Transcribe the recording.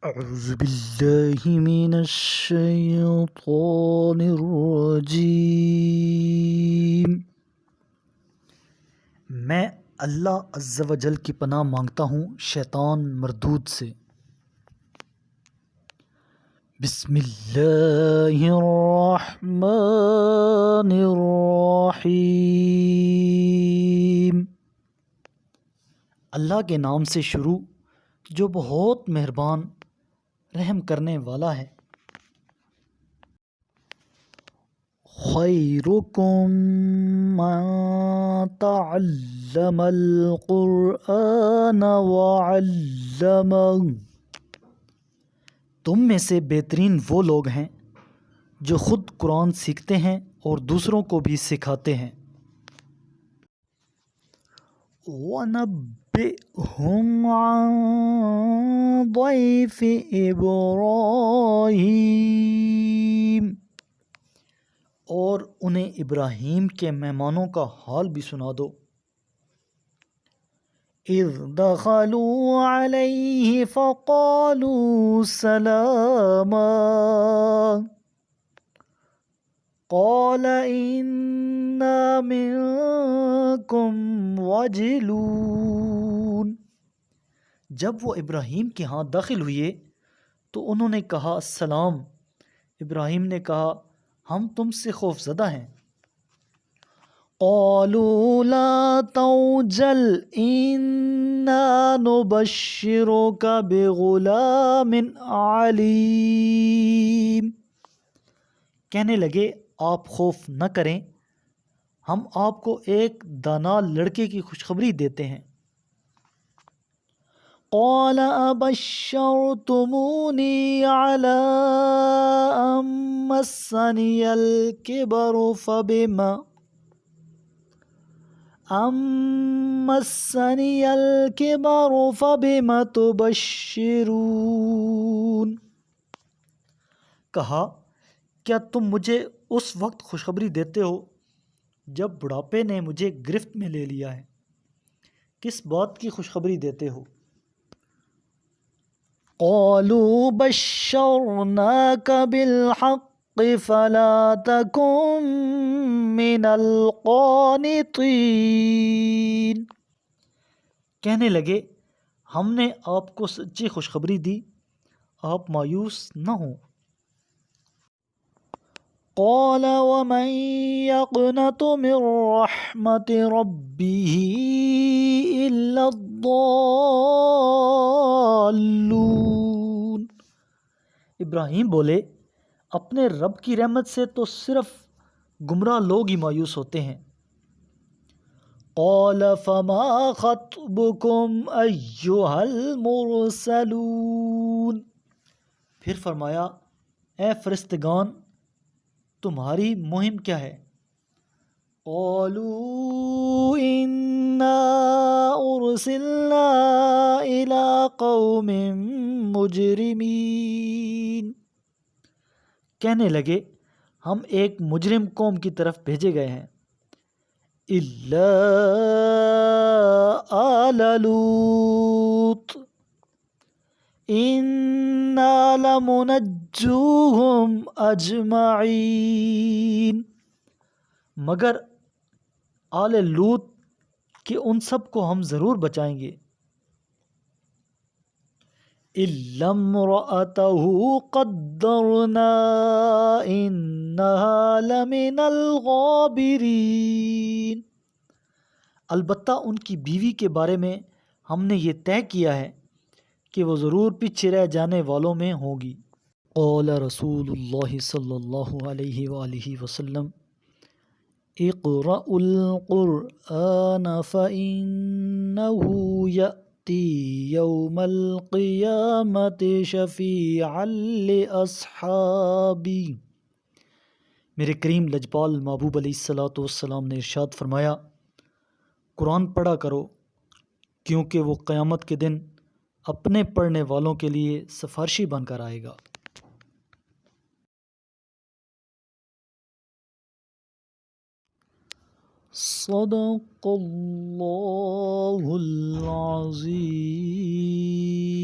أعوذ بالله من الشيطان الرجیم۔ میں اللہ عز و جل کی پناہ مانگتا ہوں شیطان مردود سے۔ بسم اللہ الرحمن الرحیم۔ اللہ کے نام سے شروع جو بہت مہربان رحم کرنے والا ہے۔ خیرکم من تعلم القرآن وعلمہ، تم میں سے بہترین وہ لوگ ہیں جو خود قرآن سیکھتے ہیں اور دوسروں کو بھی سکھاتے ہیں۔ وَنَبِّئْهُمْ عَنْ ضَيْفِ إِبْرَاهِيمَ، اور انہیں ابراہیم کے مہمانوں کا حال بھی سنا دو۔ اِذْ دَخَلُوا عَلَيْهِ فَقَالُوا سَلَامًا قَالَ إِنَّا مِنْكُمْ وَجِلُونَ، جب وہ ابراہیم کے ہاں داخل ہوئے تو انہوں نے کہا سلام۔ ابراہیم نے کہا ہم تم سے خوف زدہ ہیں۔ قالوا لا توجل إنا نبشرك بغلام علیم، کہنے لگے آپ خوف نہ کریں، ہم آپ کو ایک دانا لڑکے کی خوشخبری دیتے ہیں۔ قال أبشرتموني على أن مسني الكبر فبم تبشرون، کہا کیا تم مجھے اس وقت خوشخبری دیتے ہو جب بڑھاپے نے مجھے گرفت میں لے لیا ہے، کس بات کی خوشخبری دیتے ہو؟ قالوا بشرناك بالحق فلا تكن من القانطين، کہنے لگے ہم نے آپ کو سچی خوشخبری دی، آپ مایوس نہ ہوں۔ قال ومن يقنط من رحمة ربه إلا الضالون، ابراہیم بولے اپنے رب کی رحمت سے تو صرف گمراہ لوگ ہی مایوس ہوتے ہیں۔ قال فما خطبكم أيها المرسلون، پھر فرمایا اے فرشتگان تمہاری مہم کیا ہے؟ قالوا إنا أرسلنا إلى قوم مجرمين، کہنے لگے ہم ایک مجرم قوم کی طرف بھیجے گئے ہیں۔ إلا آل لوط إنا لمنجوهم أجمعين، مگر آل لوط کہ ان سب کو ہم ضرور بچائیں گے۔ إلا امرأته قدرنا إنها لمن الغابرين، البتہ ان کی بیوی کے بارے میں ہم نے یہ طے کیا ہے کہ وہ ضرور پیچھے رہ جانے والوں میں ہوگی۔ قال رسول اللہ صلی اللہ علیہ وآلہ وسلم اقرأوا القرآن فإنه يأتي يوم القيامة شفيعا لأصحابي، میرے کریم لجپال محبوب علیہ الصلوۃ والسلام نے ارشاد فرمایا قرآن پڑھا کرو کیونکہ وہ قیامت کے دن اپنے پڑھنے والوں کے لیے سفارشی بن کر آئے گا۔ صدق اللہ العظیم۔